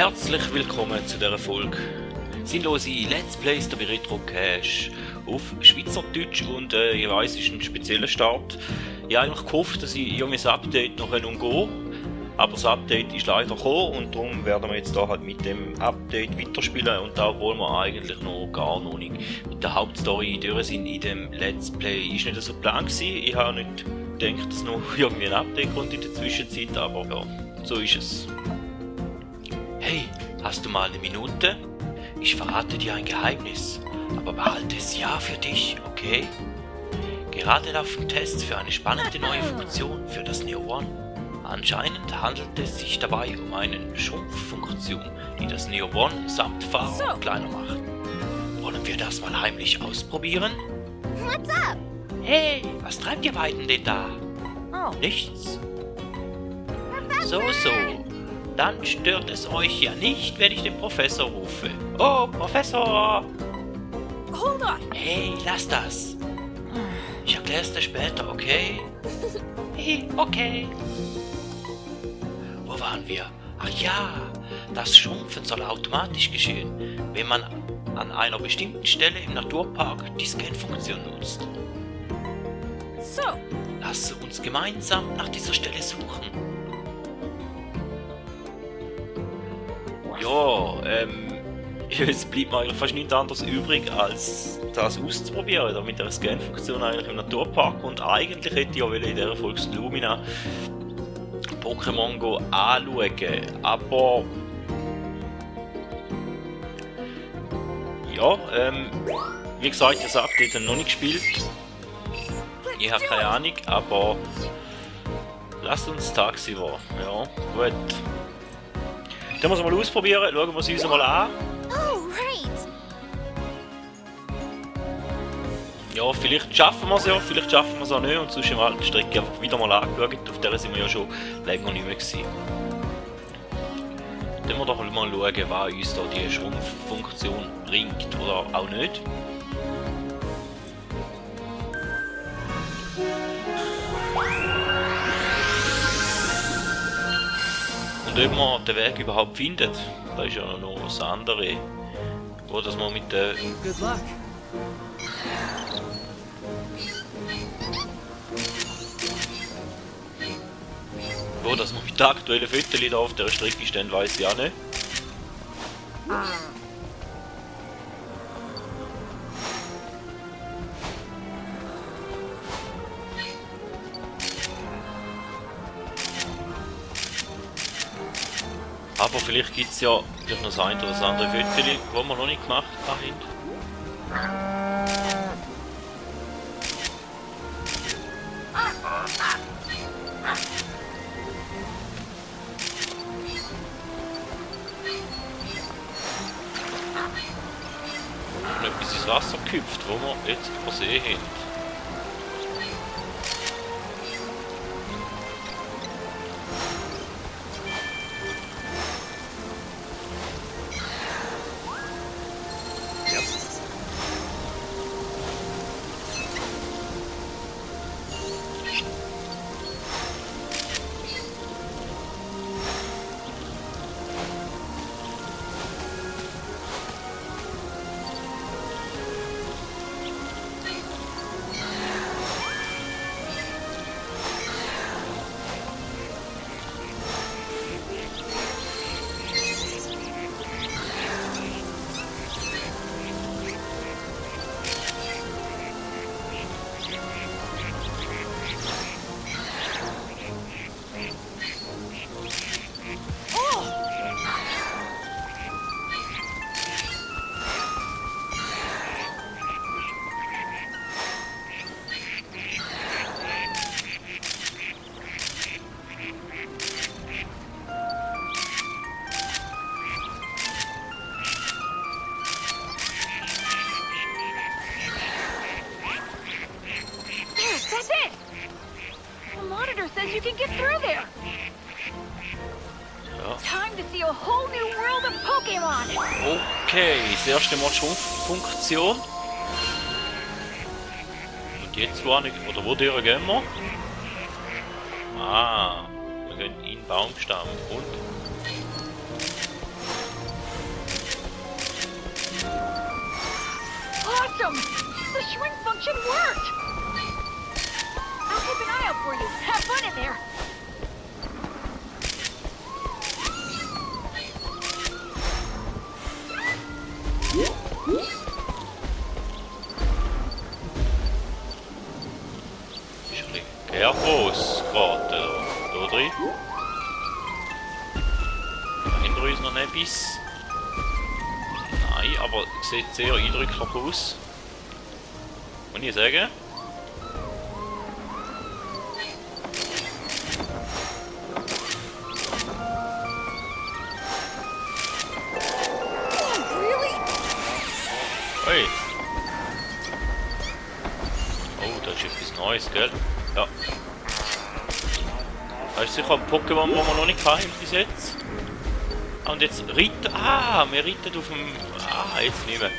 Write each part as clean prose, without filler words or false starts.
Herzlich willkommen zu dieser Folge. Sinnlose Let's Plays der Retro-Cache auf Schweizerdeutsch und ich weiss, es ist ein spezieller Start. Ich habe eigentlich gehofft, dass ich das Update noch umgehen kann, aber das Update ist leider gekommen und darum werden wir jetzt da halt mit dem Update weiterspielen und da obwohl wir eigentlich noch gar noch nicht mit der Hauptstory durch sind in dem Let's Play. Ist nicht so plan gewesen. Ich habe nicht gedacht, dass noch irgendwie ein Update kommt in der Zwischenzeit, aber ja, so ist es. Hey, hast du mal eine Minute? Ich verrate dir ein Geheimnis, aber behalte es ja für dich, okay? Gerade laufen Tests für eine spannende neue Funktion für das Neo One. Anscheinend handelt es sich dabei um eine Schrumpffunktion, die das Neo One samt Fahrer kleiner macht. Wollen wir das mal heimlich ausprobieren? What's up? Hey, was treibt ihr beiden denn da? Oh. Nichts? So. Dann stört es euch ja nicht, wenn ich den Professor rufe. Oh, Professor! Hold on. Hey, lass das. Ich erkläre es dir später, okay? Hey, okay. Wo waren wir? Ach ja, das Schrumpfen soll automatisch geschehen, wenn man an einer bestimmten Stelle im Naturpark die Scan-Funktion nutzt. So. Lass uns gemeinsam nach dieser Stelle suchen. Ja, jetzt bleibt mir eigentlich fast nichts anderes übrig, als das auszuprobieren, da mit der Scan-Funktion eigentlich im Naturpark. Und eigentlich hätte ich ja in dieser Folge Lumina Pokémon Go anschauen, aber ja, wie gesagt, das Update habe ich noch nicht gespielt. Ich habe keine Ahnung, aber lasst uns Taxi war. Ja, gut. Dann müssen wir mal ausprobieren, schauen wir es uns mal an. Oh, right. Ja, vielleicht schaffen wir es ja, vielleicht schaffen wir es auch nicht und sonst im alten Strecke einfach wieder mal angeschaut, auf der sind wir ja schon länger nicht mehr gewesen. Dann wir doch mal schauen, was uns da die Schrumpffunktion bringt oder auch nicht. Und ob man den Weg überhaupt findet, das ist ja noch das andere. Wo dass man mit der... Good luck. Wo dass man mit den aktuellen Fotos da auf der Strecke stehen, weiss ich auch nicht. Aber vielleicht gibt es ja noch das ein oder das andere Foto, das wir noch nicht gemacht haben. Und etwas ins Wasser gehüpft, wo wir jetzt übersehen haben. That's it. The monitor says you can get through there. Ja. Time to see a whole new world of Pokémon. Okay, das erste Mal Schrumpffunktion. Und jetzt wo nicht, oder wo gehen wir? Ah, wir gehen in den Baumstamm und system! The shrink function worked! I'll keep an eye out for you. Have fun in there! Ist ein bisschen groß geraten, da drin. Da hinter uns noch etwas. Nein, aber sieht sehr eindrücklich aus. Muss ich sagen. Hey. Oh, das ist etwas Neues, gell? Ja. Das ist sicher ein Pokémon, das wir noch nicht hatten bis jetzt. Ah, und jetzt reiten. Ah, wir reiten auf dem. Ah, jetzt nicht mehr.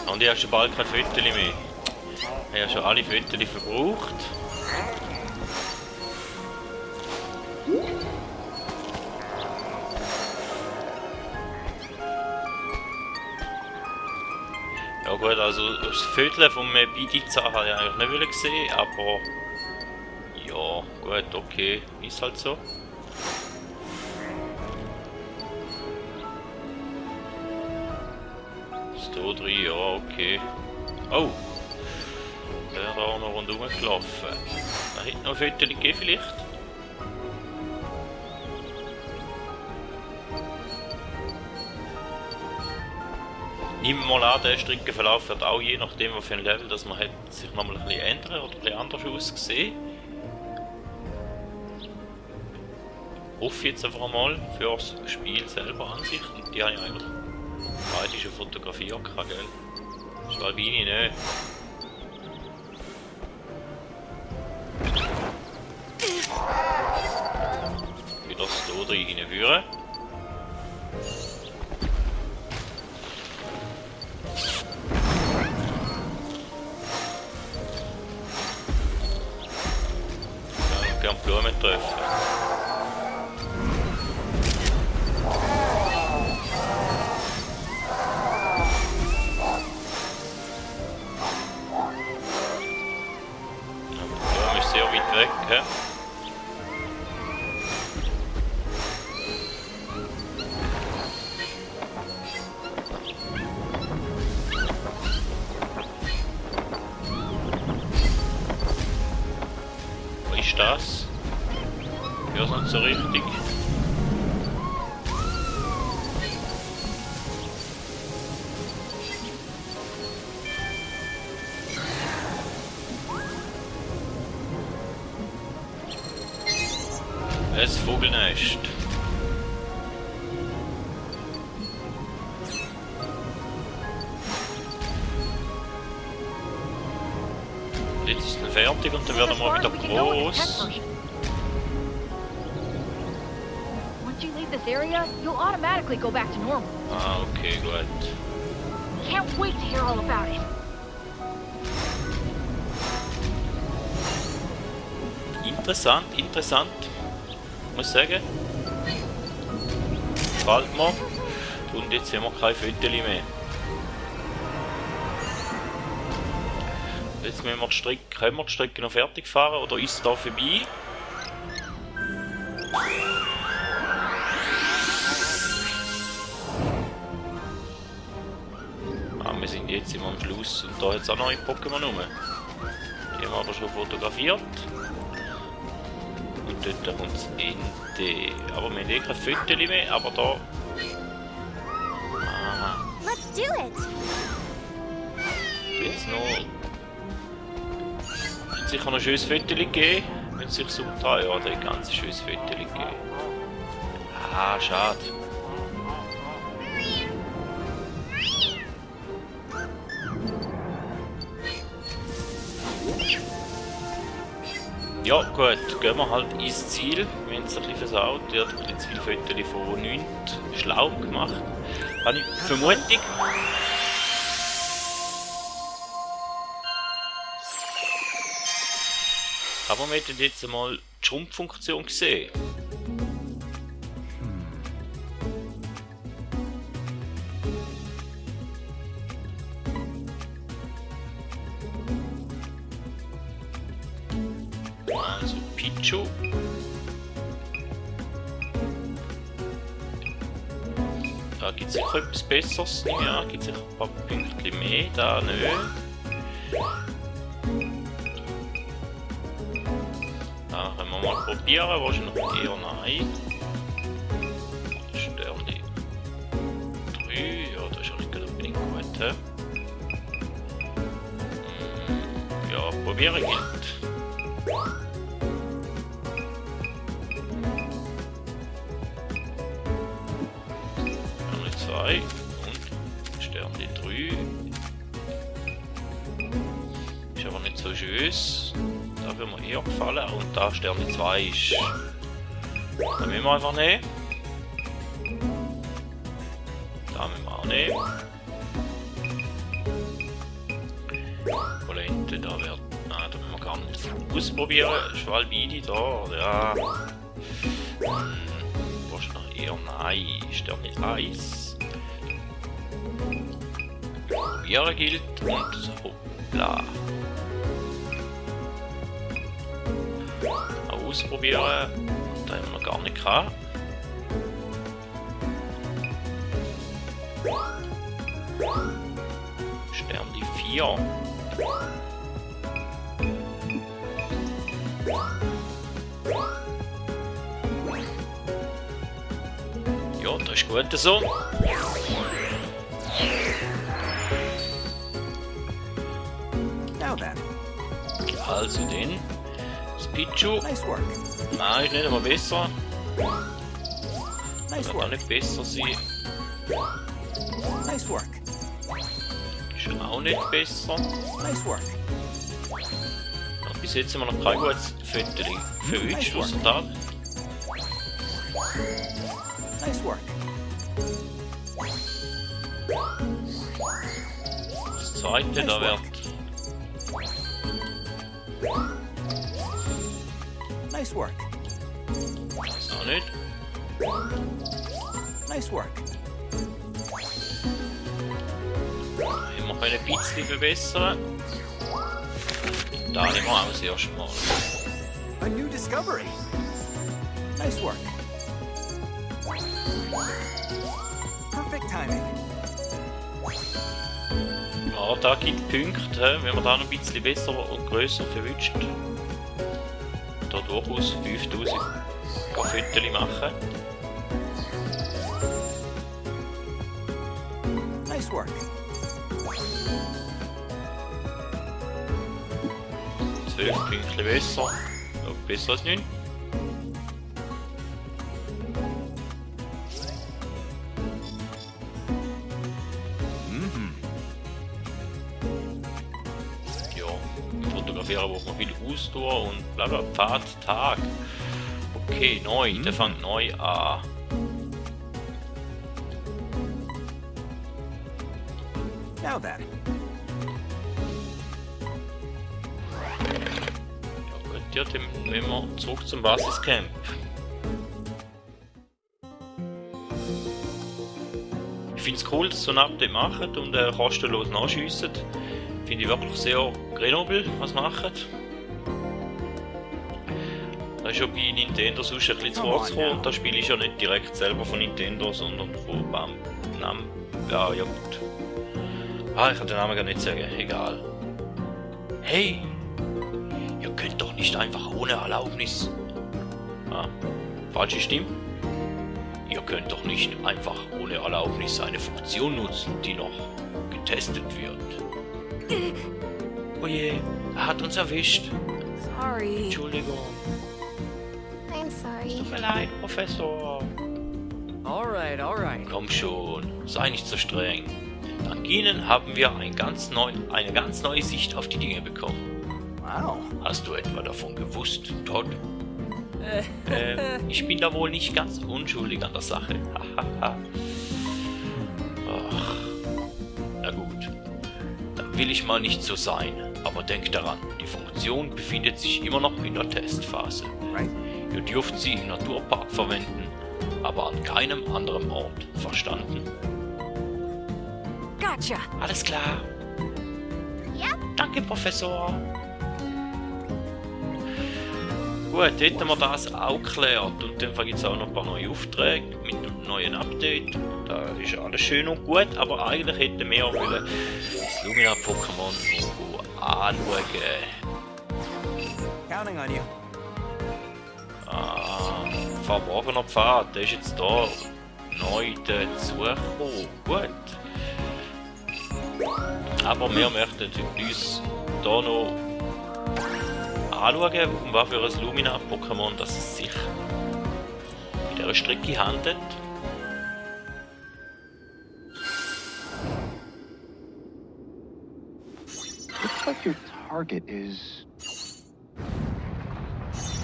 Und ich habe schon bald kein Fotos mehr. Ich habe schon alle Fotos verbraucht. Ja gut, also das Viertel von Bidiza habe ich eigentlich nicht gesehen, aber ja, gut, okay, ist halt so. Ist da drin, ja, okay. Oh! Der da auch noch rundherum gelaufen. Da hätte noch ein Foto gegeben vielleicht. Nehmen wir mal an, der Streckenverlauf wird auch je nachdem, was für ein Level das man hat, sich nochmal ein bisschen ändern oder ein bisschen anders aussehen. Hoffe jetzt einfach mal für das Spiel selber an sich. Und die habe ich eigentlich beide schon fotografiert, gell? Schwalbini nicht. Wieder das hier drin hineinführen. Gerne Blumen treffen. Ja, die Blume ist sehr weit weg. He? Das? Ja, ist nicht so richtig. Ein Vogelnest. Jetzt ist es fertig und dann werden wir wieder groß. Once you leave this area, you'll automatically go back to normal. Ah, okay, gut. Can't wait to hear all about it. Interessant, interessant. Muss sagen. Gefällt mir. Und jetzt haben wir kein Fotos mehr. Jetzt müssen wir die Strecke, können wir die Strecke noch fertig fahren oder ist es da vorbei? Ah, wir sind jetzt immer am Schluss und da hat es auch neue Pokémon rum. Die haben wir aber schon fotografiert. Und dort kommt das Ende. Aber wir haben eh kein Fotos mehr, aber da... Aha. Let's do it. Jetzt noch... Sicher noch ein schönes Foto geben, wenn es sich so umdreht. Ja, da ein ganz schönes Foto geben. Ah, schade. Ja gut, gehen wir halt ins Ziel. Wir haben es ein bisschen versaut. Ich habe ein bisschen zu viele Fotos von nichts schlau gemacht. Habe ich die Vermutung. Aber wir hätten jetzt einmal die Schrumpffunktion gesehen. Also Pichu. Da gibt es sicher etwas Besseres. Ja, gibt es sicher ein paar Pünktchen mehr. Da nicht. Da können wir mal probieren. Wahrscheinlich eher nein. Sternli 3. Ja, das ist auch nicht unbedingt gut. He? Ja, probieren gilt. Sternli 2 und Sternli 3. Ist aber nicht so schön. Da würde mir eher gefallen. Und da Sternli 2 ist. Da müssen wir einfach nehmen. Da müssen wir auch nehmen. Polente, da wird. Nein, da müssen wir gar nicht ausprobieren. Schwalbini da, ja. Wahrscheinlich eher nein. Sternli 1. Probieren gilt und hoppla. Ausprobieren. Da haben wir noch gar nicht gehabt. Sternli 4. Ja, das ist gut so. Also den. Pichu. Nice work. Nein, ist nicht einmal besser. Nice Kann auch work. nicht besser sein. Nice work. Ist auch nicht besser. Nice work. Ja, bis jetzt haben wir noch kein gutes Foto für uns. Nice Was work. da? Nice work. Das zweite, da wird. Nice work. Das auch nicht. Nice work. Wir können ein bisschen verbessern. Da nehmen wir auch das erste Mal. A new discovery. Nice work. Perfect timing. Ja, da gibt Punkte, wenn man da noch ein bisschen besser und grösser verwünscht. Da durchaus 5000 Fotos machen. Nice work. 12 Punkte besser. Noch besser als 9. Ja, fotografieren braucht man viel Ausdauer und bla bla. Pfad, Tag. Okay, neu. Der fängt neu an. Now then. Ja gut, ja, dann müssen wir zurück zum Basiscamp. Ich finde es cool, dass sie so ein Update machen und kostenlos nachschiessen. Finde ich wirklich sehr renobel, was sie machen. Das ist ja bei Nintendo sonst ein bisschen zu kurz gekommen und das Spiel ist ja nicht direkt selber von Nintendo, sondern von ja, ja gut. Ah, ich kann den Namen gar nicht sagen, egal. Hey! Ihr könnt doch nicht einfach ohne Erlaubnis. Ah, falsche Stimme. Ihr könnt doch nicht einfach ohne Erlaubnis eine Funktion nutzen, die noch getestet wird. Oje, er hat uns erwischt. Sorry. Entschuldigung. I'm sorry. Tut mir leid, Professor. Alright, alright. Komm schon, sei nicht so streng. Dank Ihnen haben wir eine ganz neue Sicht auf die Dinge bekommen. Wow. Hast du etwa davon gewusst, Todd? Ich bin da wohl nicht ganz unschuldig an der Sache. Ach, na gut. Dann will ich mal nicht so sein. Aber denk daran, die Funktion befindet sich immer noch in der Testphase. Right. Ihr dürft sie im Naturpark verwenden, aber an keinem anderen Ort. Verstanden? Gotcha. Alles klar. Yep. Danke, Professor. Gut, hätten wir das auch geklärt. Und dann gibt es auch noch ein paar neue Aufträge mit einem neuen Update. Da ist alles schön und gut, aber eigentlich hätten wir wollen das Lumina-Pokémon noch anschauen. Counting on you. Verborgener Pfad, der ist jetzt da neu dazugekommen. Gut. Aber wir möchten uns hier noch anschauen, um was für ein Lumina-Pokémon das es sich in dieser Strecke handelt. Looks like your target is...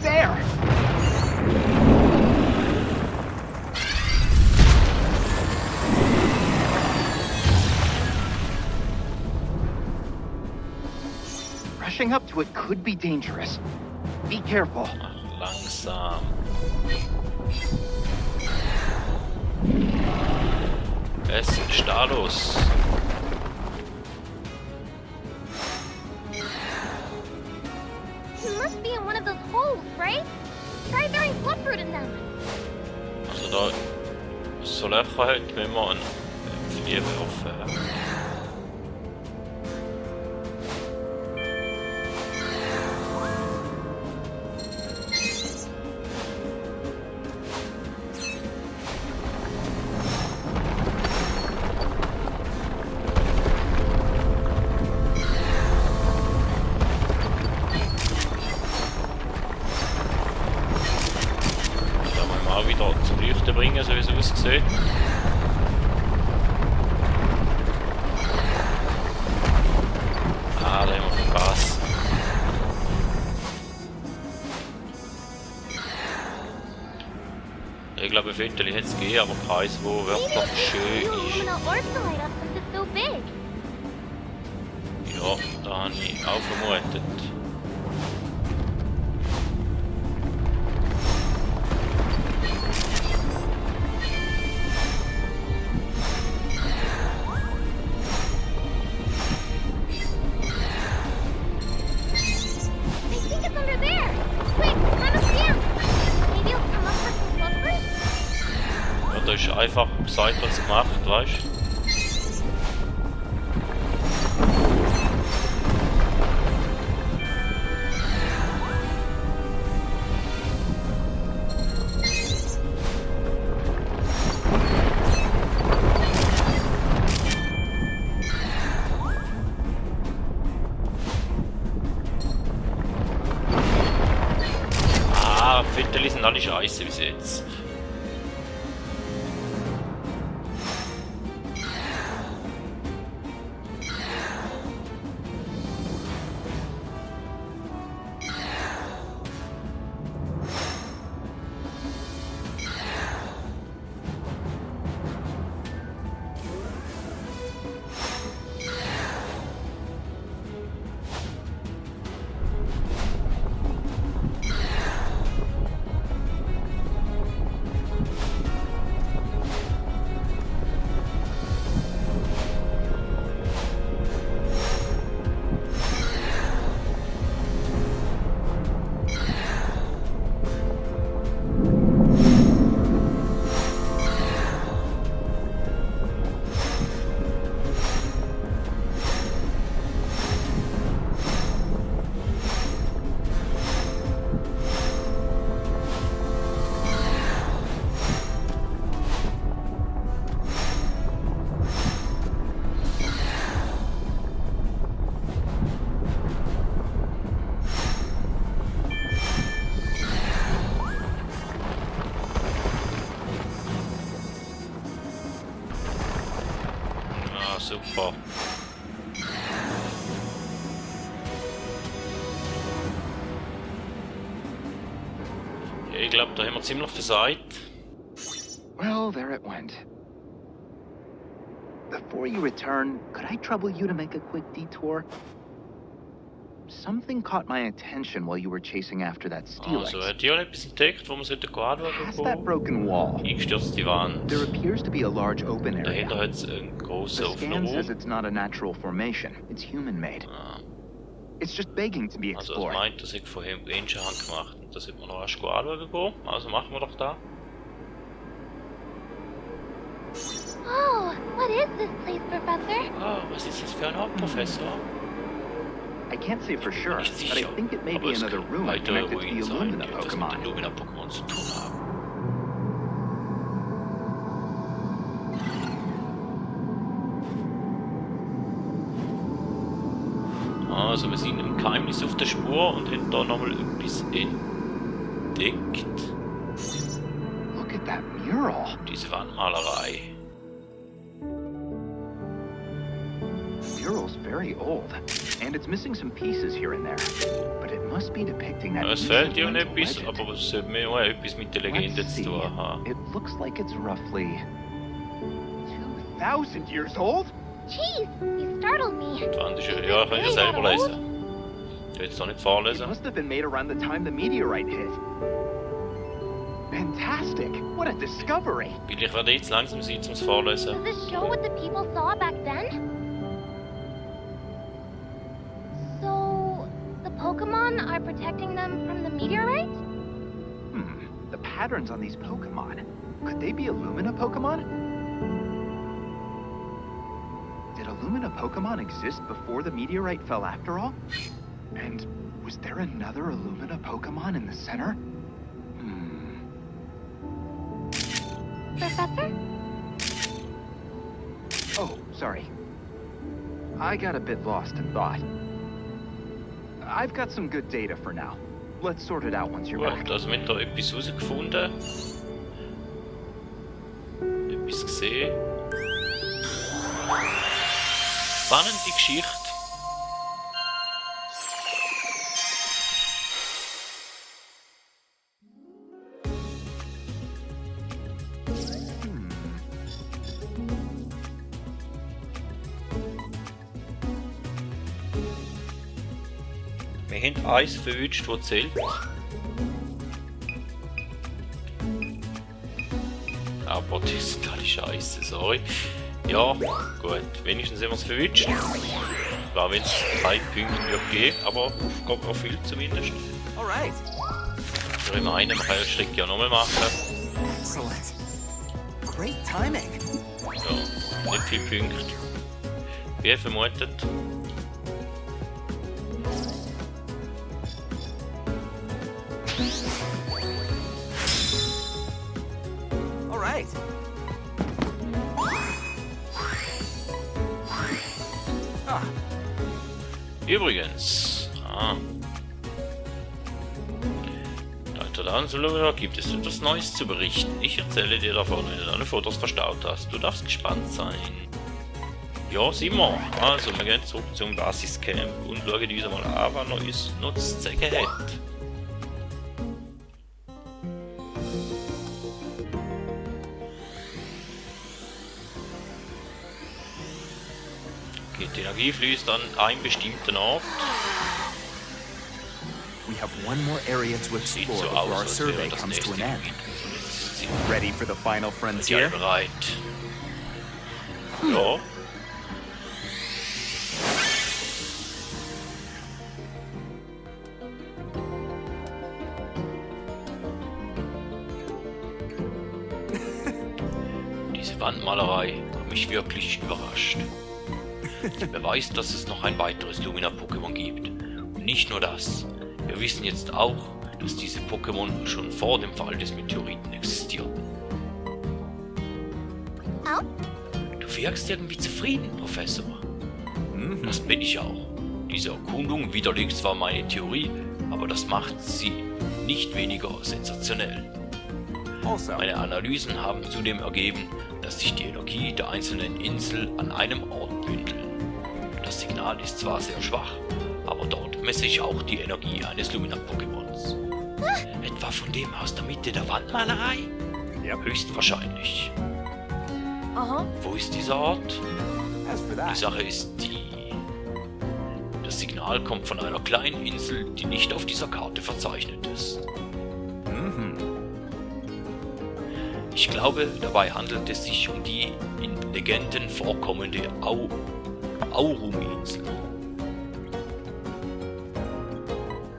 there! Rushing up to it could be dangerous. Be careful. Langsam. Es ist Status. He must be in one of those holes, right? Try throwing bloodroot in them. Also da so Löcher hat, wenn wir einen Pfeil werfen. Wieder zum Leuchten bringen, so wie es aussieht. Da haben wir verpasst. Ich glaube, ein Viertel hätte es gegeben, aber keins, wo wirklich schön ist. So big. Ja, da habe ich auch vermutet. Da ist einfach gesagt, was gemacht, weißt du? Viertel sind alle scheiße bis jetzt. Super. Ich glaube, da haben wir ziemlich versagt. Well, there it went. Before you return, could I trouble you to make a quick detour? Something caught my attention while you were chasing after that Steelix. Also, hat hier etwas entdeckt, wo man sollte anschauen Past that gehen? broken wall, Eingestürzte Wand. there appears to be a large open area. Dahinter hat es einen grossen The offenen scan says Raum. it's not a natural formation. It's human-made. Ah, It's just begging to be also, das explored. meint, das hat vorhin Ancient Hand gemacht. Und das sollte man noch erst anschauen gehen. Also, machen wir doch da. Oh, what is this place, Professor? Ah, was ist das für ein Ort, Professor? I can't say for sure, Nicht but I sicher. think it may Aber be es another können ruin weitere connected to the Ruinen sein, Illumina die etwas mit den Pokemon. Lumina-Pokémon zu tun haben. Also, wir sind im Geheimnis auf der Spur und haben da nochmal etwas entdeckt. Look at that mural. Diese Wandmalerei. The mural's very old, and it's missing some pieces here and there. But it must be depicting that Es fehlt ja ancient etwas, legend. aber es sollte mir auch etwas mit der Legende Let's zu see. tun haben. It looks like it's roughly 2,000 years old. Jeez, you startled me. Die Wand ist ja, ich kann ja selber lesen. Ich will jetzt noch nicht It vorlesen. must have been made around the time the meteorite hit. Fantastic! What a discovery! Weil ich werde jetzt langsam sein zum Vorlesen. Does this show what the people saw back then? So, the Pokemon are protecting them from the meteorite? The patterns on these Pokemon. Could they be Illumina Pokemon? Did Illumina Pokemon exist before the meteorite fell after all? And was there another Illumina Pokemon in the center? Professor? Oh, sorry. I got a bit lost in thought. I've got some good data for now. Let's sort it out once you're back. Gut, also wir haben da etwas herausgefunden. Etwas gesehen. Spannende Geschichte. Wir haben eins verwünscht, das zählt. Aber das ist alle Scheiße, sorry. Ja, gut, wenigstens haben wir es verwünscht. War wenn es 3 Punkte wird geben, aber auf Profil zumindest. Alright. Für immer einen kann ich Strecke ja nochmal machen. Excellent. Great timing. Ja, nicht viele Punkte. Wie vermutet. Alright. Ah, Übrigens, da gibt es etwas Neues zu berichten. Ich erzähle dir davon, wenn du deine Fotos verstaut hast. Du darfst gespannt sein. Ja, sind wir. Also, wir gehen zurück zum Basiscamp und schauen uns mal an, was Neues noch zu zeigen hat. Okay, die Energie fließt an einen bestimmten Ort. we have one more area to Sieht explore so before our aus, als wäre survey das comes nächste to an end. Gebiet. Jetzt sind Ready for the final wir alle frontier? bereit. Ja. Diese Wandmalerei hat mich wirklich überrascht. Wer weiß, dass es noch ein weiteres Lumina-Pokémon gibt. Und nicht nur das. Wir wissen jetzt auch, dass diese Pokémon schon vor dem Fall des Meteoriten existierten. Oh? Du wirkst irgendwie zufrieden, Professor. Das bin ich auch. Diese Erkundung widerlegt zwar meine Theorie, aber das macht sie nicht weniger sensationell. Also, Meine Analysen haben zudem ergeben, dass sich die Energie der einzelnen Insel an einem Ort bündelt. Das Signal ist zwar sehr schwach, aber dort messe ich auch die Energie eines Lumina-Pokémons. Etwa von dem aus der Mitte der Wandmalerei? Yep. Höchstwahrscheinlich. Uh-huh. Wo ist dieser Ort? As for Die that, Sache ist die... Das Signal kommt von einer kleinen Insel, die nicht auf dieser Karte verzeichnet ist. Ich glaube, dabei handelt es sich um die in Legenden vorkommende Aurum-Insel.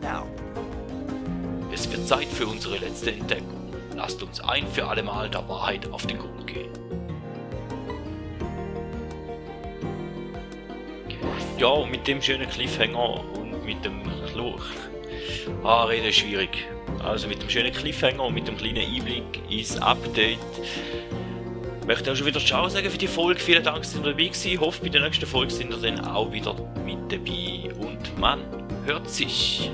now, Es wird Zeit für unsere letzte Entdeckung. Lasst uns ein für alle Mal der Wahrheit auf den Grund gehen. Ja, und mit dem schönen Cliffhanger und mit dem Rede ist schwierig. Also mit dem schönen Cliffhanger und mit dem kleinen Einblick ins Update. Ich möchte auch schon wieder Ciao sagen für die Folge. Vielen Dank, dass ihr dabei gewesen. Ich hoffe, bei der nächsten Folge sind ihr dann auch wieder mit dabei. Und man hört sich.